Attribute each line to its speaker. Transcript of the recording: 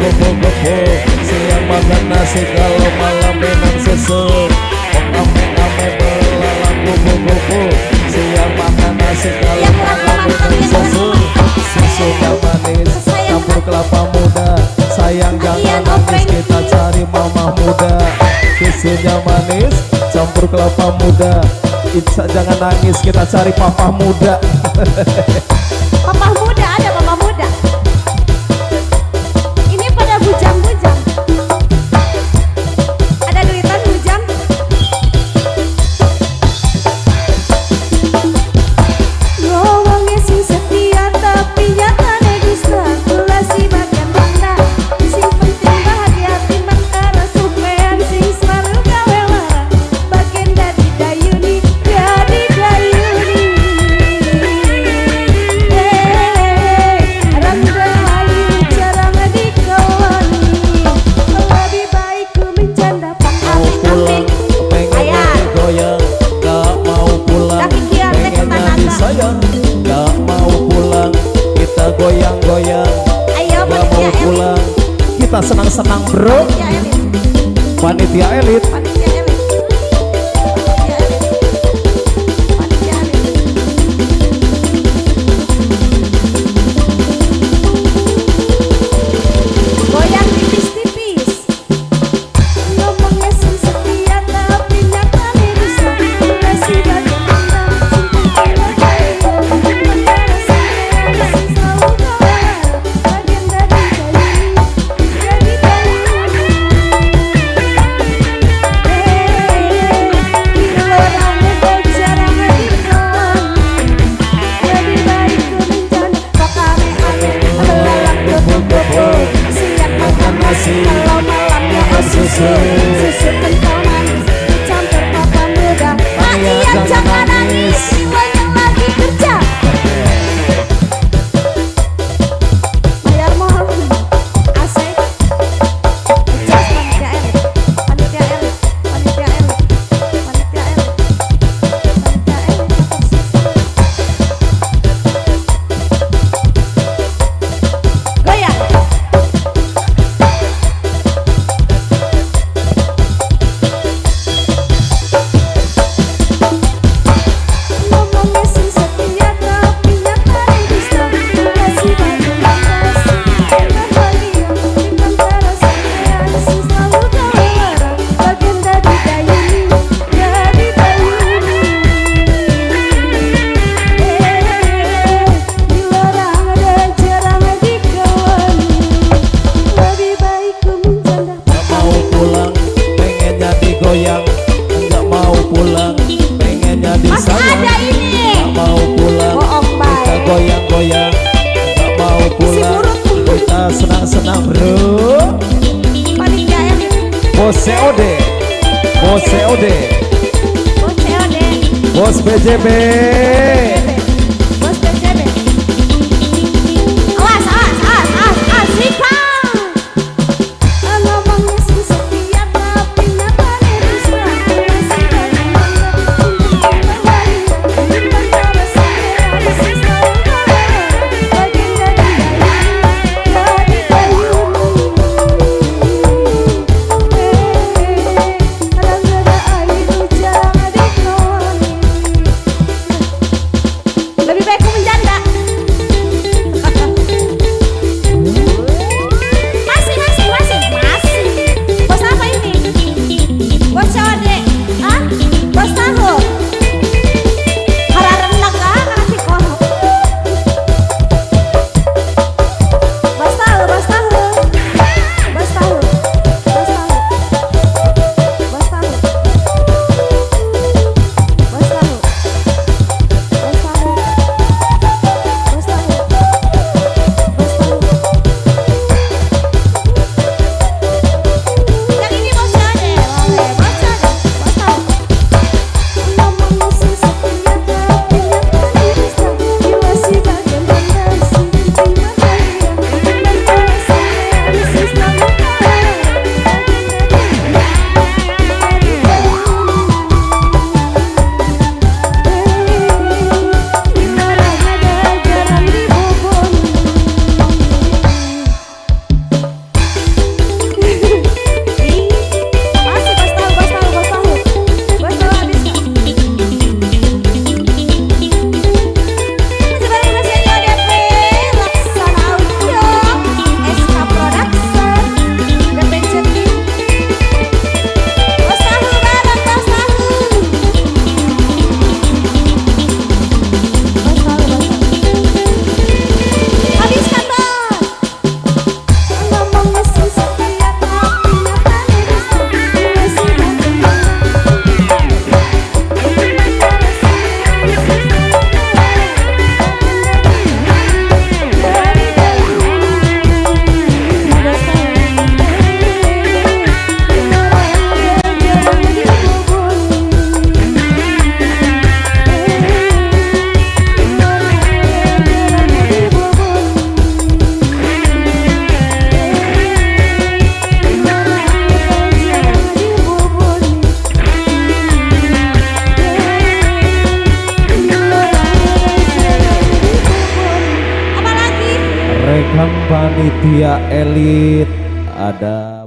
Speaker 1: Siang makan nasi kalau malam minum susu. Ame-ame belalang kupu-kupu. Siang makan nasi kalau malam minum susu. Susunya manis campur kelapa muda. Sayang jangan nangis kita cari mama muda. Susunya manis campur kelapa muda. Jangan nangis kita cari papa muda.
Speaker 2: Papa muda, ada papa muda. Ini pada bujang-bujang. Ada duitan bujang. Ngomongnya sing setia tapi nyatanya dusta. Gula si bagian mana? Sing penting bahagia timbang karo supean sing selalu gawe lara. Bagian dari dayuni, dari dayuni.
Speaker 1: Sayang, gak mau pulang, kita goyang-goyang.
Speaker 2: Ayo,
Speaker 1: gak mau pulang, kita senang-senang bro. Panitia elit.
Speaker 2: Panitia elit. Panitia elit. Panitia elit. Goyang tipis-tipis. Ngomongnya sing setia tapi nyatanya dusta. Kasih bagian mana? Kalau malamnya susu kental manis dicampur papa muda. Iya jangan nangis, banyak lagi kerja. Bayar mahal, asik. Just panitia elit, panitia elit, panitia elit, panitia elit, panitia elit. Goyang.
Speaker 1: Goyang, nggak mau pulang, pengennya disayang.
Speaker 2: Masih ada ini.
Speaker 1: Nggak mau pulang,
Speaker 2: bohong
Speaker 1: kita goyang-goyang. Nggak mau pulang, kita senang-senang bro.
Speaker 2: Panitia elit.
Speaker 1: Bos COD, bos COD,
Speaker 2: Bos COD.
Speaker 1: bos BJB.
Speaker 2: Bos BJB. Awas, awas, awas, awas, awas, Rika. Ngomongnya sing setia tapi nyatanya dusta. Masih banyak mana? Timbang karo supean sing selalu gawe lara. Bagian dari dayuni. Orang ada air jarang dikoni.
Speaker 1: rekan panitia elit ada